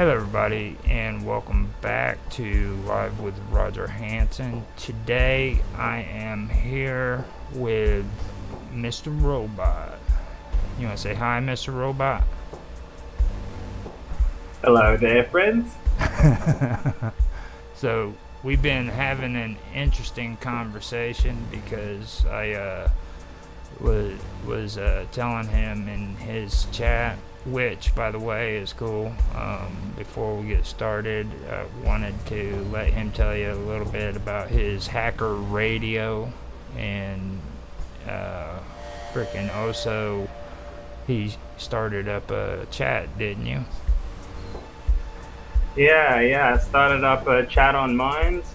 Hello everybody and welcome back to Live with Roger Hanson. Today I am here with Mr. Robot. You want to say hi, Mr. Robot? Hello there, friends. So we've been having an interesting conversation because I was telling him in his chat, which by the way is cool. Before we get started, I wanted to let him tell you a little bit about his hacker radio and freaking also he started up a chat, didn't you? Yeah. I started up a chat on Minds,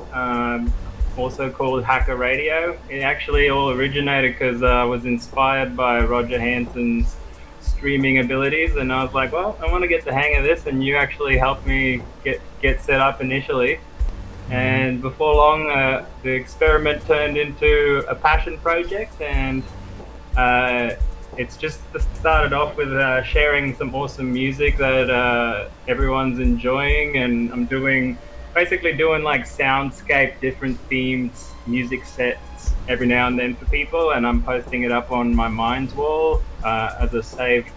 also called Hacker Radio. It actually all originated because I was inspired by Roger Hanson's streaming abilities, and I was like, well, I want to get the hang of this, and you actually helped me get set up initially. And before long, the experiment turned into a passion project, and it's just started off with sharing some awesome music that everyone's enjoying, and I'm basically doing like soundscape, different themes, music sets every now and then for people, and I'm posting it up on my Minds wall as a saved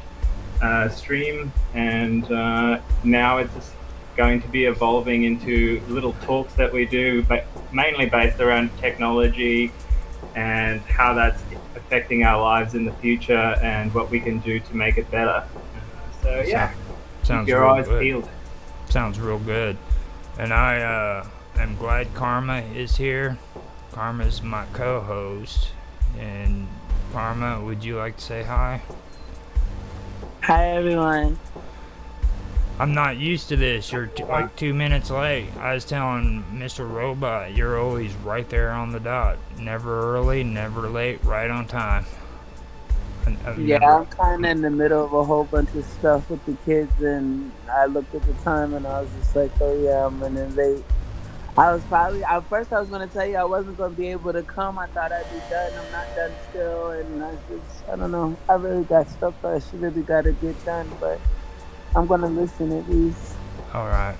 stream, and now it's just going to be evolving into little talks that we do, but mainly based around technology and how that's affecting our lives in the future and what we can do to make it better. So yeah, sounds keep your real eyes good. peeled. Sounds real good. And I am glad Karma is here. Karma's my co-host. And Karma, would you like to say hi? Hi everyone. I'm not used to this. You're like 2 minutes late. I was telling Mr. Robot, you're always right there on the dot. Never early, never late, right on time. I'm kind of in the middle of a whole bunch of stuff with the kids, and I looked at the time and I was just like, oh yeah, I'm running late. At first I was going to tell you I wasn't going to be able to come. I thought I'd be done. I'm not done still, and I don't know. I really got stuff that I really got to get done, but I'm going to listen at least. Alright.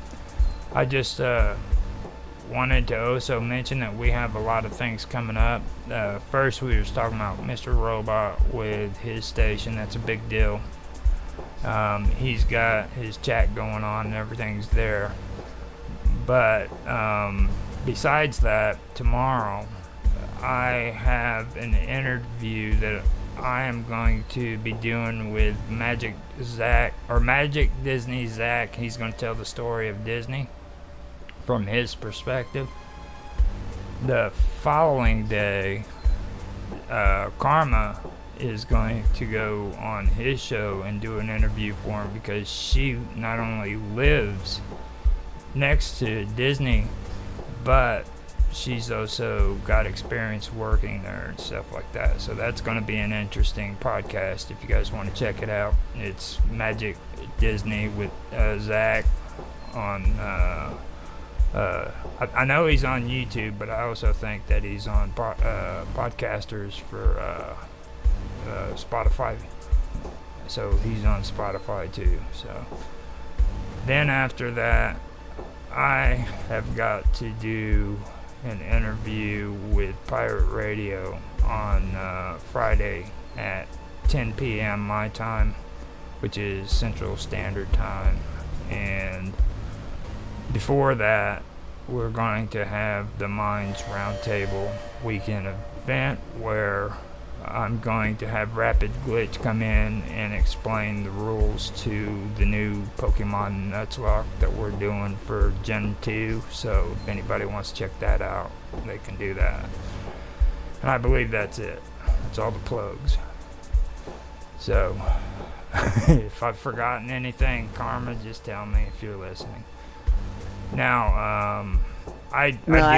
I just wanted to also mention that we have a lot of things coming up. First, we were talking about Mr. Robot with his station. That's a big deal. He's got his chat going on and everything's there. But besides that, tomorrow I have an interview that I am going to be doing with Magic Disney Zach. He's going to tell the story of Disney from his perspective. The following day, Karma is going to go on his show and do an interview for him because she not only lives next to Disney, but she's also got experience working there and stuff like that. So that's going to be an interesting podcast if you guys want to check it out. It's Magic Disney with Zach on I know he's on YouTube, but I also think that he's on podcasters for Spotify. So he's on Spotify too. So then after that, I have got to do an interview with Pirate Radio on Friday at 10 p.m. my time, which is Central Standard Time. And before that, we're going to have the Minds Roundtable weekend event where I'm going to have Rapid Glitch come in and explain the rules to the new Pokemon Nuzlocke that we're doing for Gen 2. So if anybody wants to check that out, they can do that. And I believe that's it. That's all the plugs. So if I've forgotten anything, Karma, just tell me if you're listening. Now, I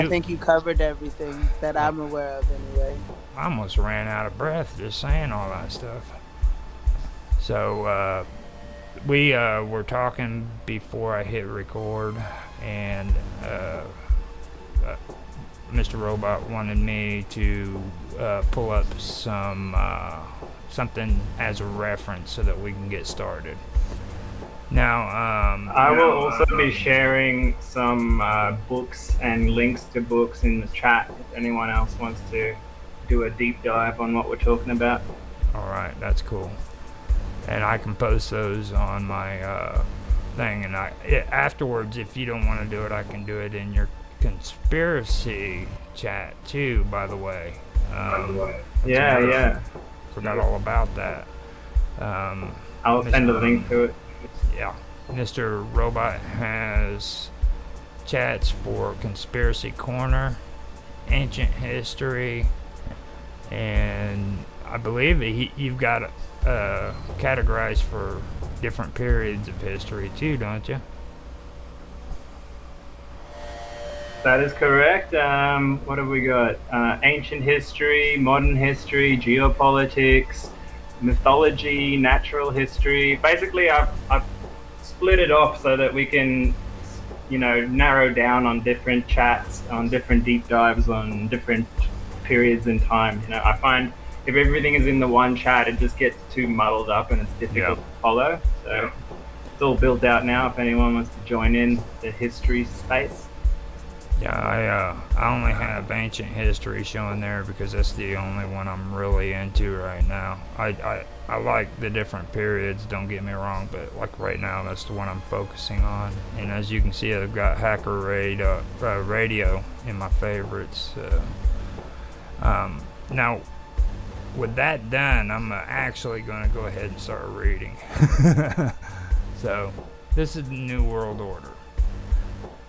think you covered everything that I'm aware of anyway. I almost ran out of breath just saying all that stuff. So, we were talking before I hit record, and Mr. Robot wanted me to pull up something as a reference so that we can get started. Now, I will also be sharing some books and links to books in the chat if anyone else wants to do a deep dive on what we're talking about. All right, that's cool. And I can post those on my thing. And afterwards, if you don't want to do it, I can do it in your conspiracy chat too, by the way. Yeah. Forgot all about that. I'll send a link to it. Yeah. Mr. Robot has chats for Conspiracy Corner, Ancient History, and I believe you've got categorized for different periods of history too, don't you? That is correct. What have we got? Ancient history, modern history, geopolitics, mythology, natural history. Basically, I've split it off so that we can, narrow down on different chats, on different deep dives, on different periods in time. I find if everything is in the one chat, it just gets too muddled up and it's difficult to follow. So it's all built out now. If anyone wants to join in the history space. Yeah, I only have ancient history showing there because that's the only one I'm really into right now. I like the different periods, don't get me wrong, but like right now that's the one I'm focusing on. And as you can see, I've got Hacker Radio in my favorites. Now, with that done, I'm actually going to go ahead and start reading. So, this is the New World Order.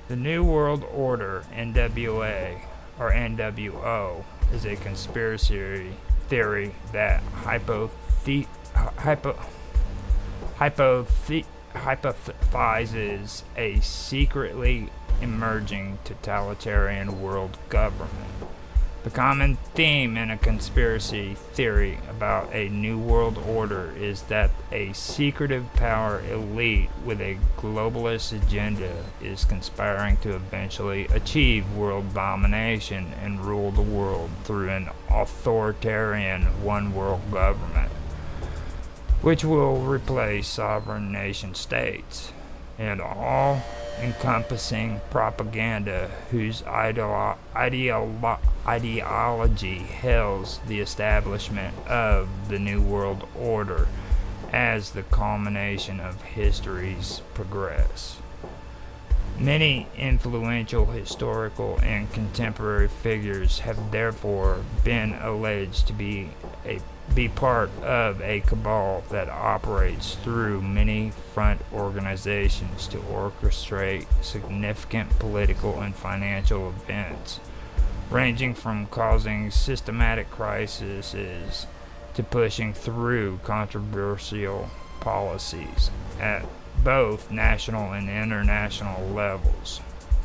The New World Order, NWA, or NWO, is a conspiracy theory that hypothesizes a secretly emerging totalitarian world government. The common theme in a conspiracy theory about a new world order is that a secretive power elite with a globalist agenda is conspiring to eventually achieve world domination and rule the world through an authoritarian one-world government, which will replace sovereign nation states, and all-encompassing propaganda whose ideology hails the establishment of the New World Order as the culmination of history's progress. Many influential historical and contemporary figures have therefore been alleged to be part of a cabal that operates through many front organizations to orchestrate significant political and financial events, ranging from causing systematic crises to pushing through controversial policies at both national and international levels,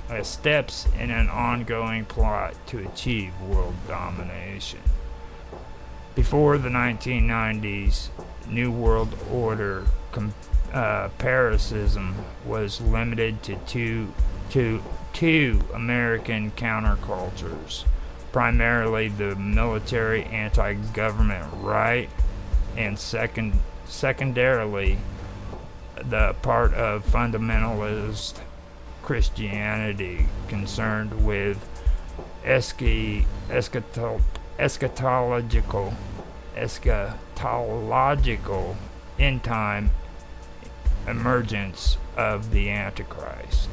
as steps in an ongoing plot to achieve world domination. Before the 1990s, New World Order parasitism was limited to two American countercultures, primarily the military anti-government right, and secondarily the part of fundamentalist Christianity concerned with eschatological end-time emergence of the Antichrist.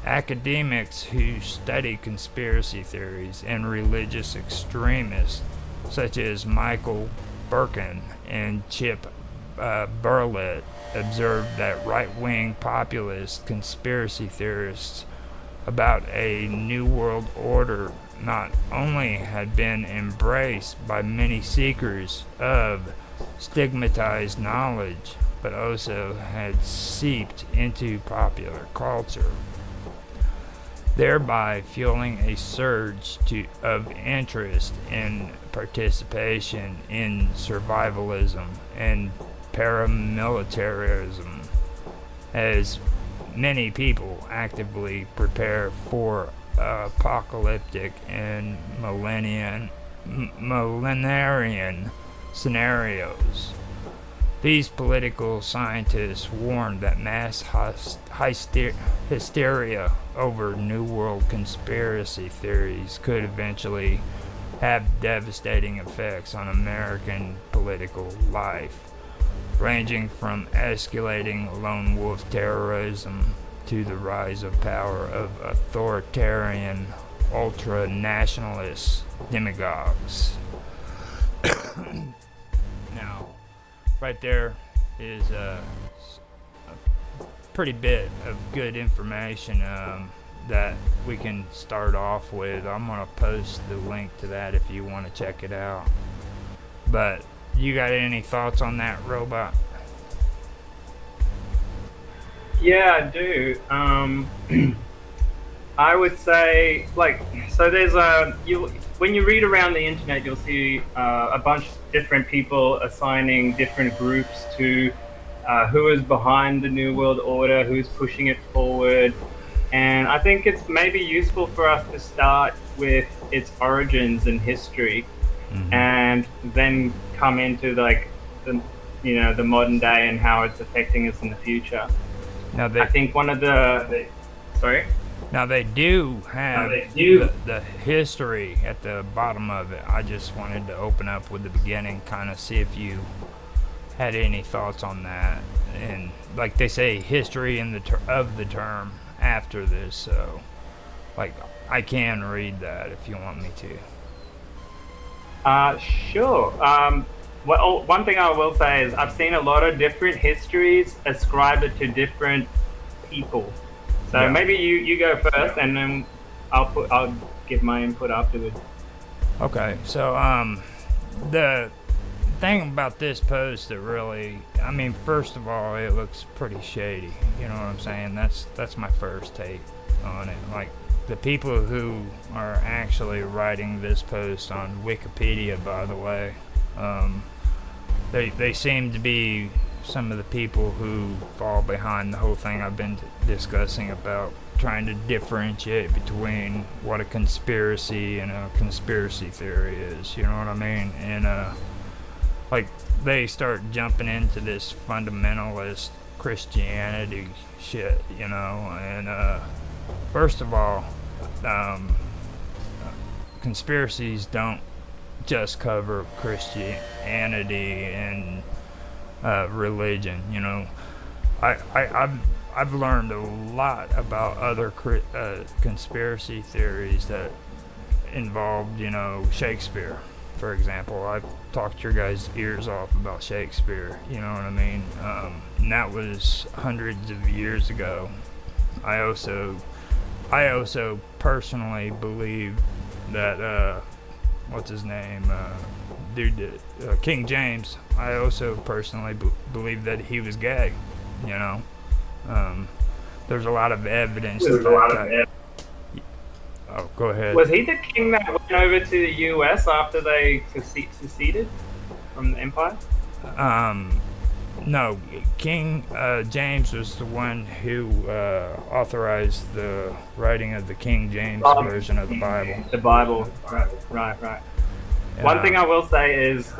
Academics who study conspiracy theories and religious extremists, such as Michael Birkin and Chip Burlett, observed that right-wing populist conspiracy theorists about a new world order not only had been embraced by many seekers of stigmatized knowledge, but also had seeped into popular culture, thereby fueling a surge of interest and participation in survivalism and paramilitarism, as many people actively prepare for apocalyptic and millenarian scenarios. These political scientists warned that mass hysteria over New World conspiracy theories could eventually have devastating effects on American political life, ranging from escalating lone wolf terrorism to the rise of power of authoritarian ultra-nationalist demagogues. Now, right there is a pretty bit of good information that we can start off with. I'm going to post the link to that if you want to check it out. But you got any thoughts on that, Robot? Yeah, I do. I would say, so there's when you read around the internet, you'll see a bunch of different people assigning different groups to who is behind the New World Order, who's pushing it forward. And I think it's maybe useful for us to start with its origins and history, and then come into the modern day and how it's affecting us in the future. Now I think one of sorry? Now they do have the history at the bottom of it. I just wanted to open up with the beginning, kind of see if you had any thoughts on that. And like they say, history in of the term after this. So, I can read that if you want me to. Sure. Well, one thing I will say is I've seen a lot of different histories ascribe it to different people. So maybe you go first, and then I'll give my input afterwards. Okay. So the thing about this post that really, I mean, first of all, it looks pretty shady. You know what I'm saying? That's my first take on it. Like, the people who are actually writing this post on Wikipedia, by the way, they seem to be some of the people who fall behind the whole thing I've been discussing about trying to differentiate between what a conspiracy and a conspiracy theory is. You know what I mean? And they start jumping into this fundamentalist Christianity shit, you know. And first of all, conspiracies don't just cover Christianity and religion. You know, I've learned a lot about other conspiracy theories that involved, you know, Shakespeare, for example. I've talked your guys' ears off about Shakespeare. You know what I mean? And that was hundreds of years ago. I also personally believe that what's his name? King James. I also personally believe that he was gay. You know, there's a lot of evidence. Oh, go ahead. Was he the king that went over to the U.S. after they seceded from the empire? No, King James was the one who authorized the writing of the King James version of the Bible. The Bible, right. One thing I will say is